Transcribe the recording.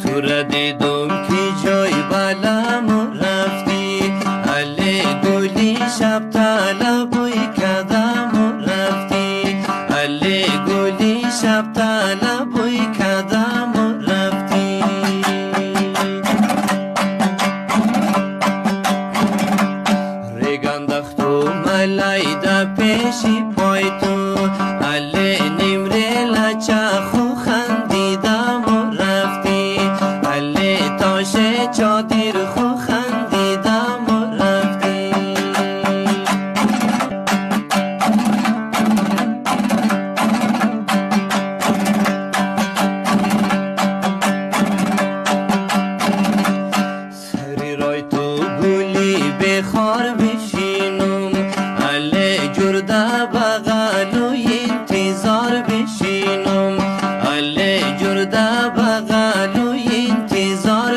تو را دیدم که جای بلم رفتی، علی گلی شب طلبوی کدم رفتی، علی گلی شب طلبوی کدم رفتی. ریگندختو ملیده پیشی پای تو، علی نمره لچه خو خندیدم رفتی، علی تاش چادر خو خندیدم رفتی. سری رای تو گلی بخار بشینم، علی جرده بغلوی انتظار بشینم، علی جرده بغلوی انتظار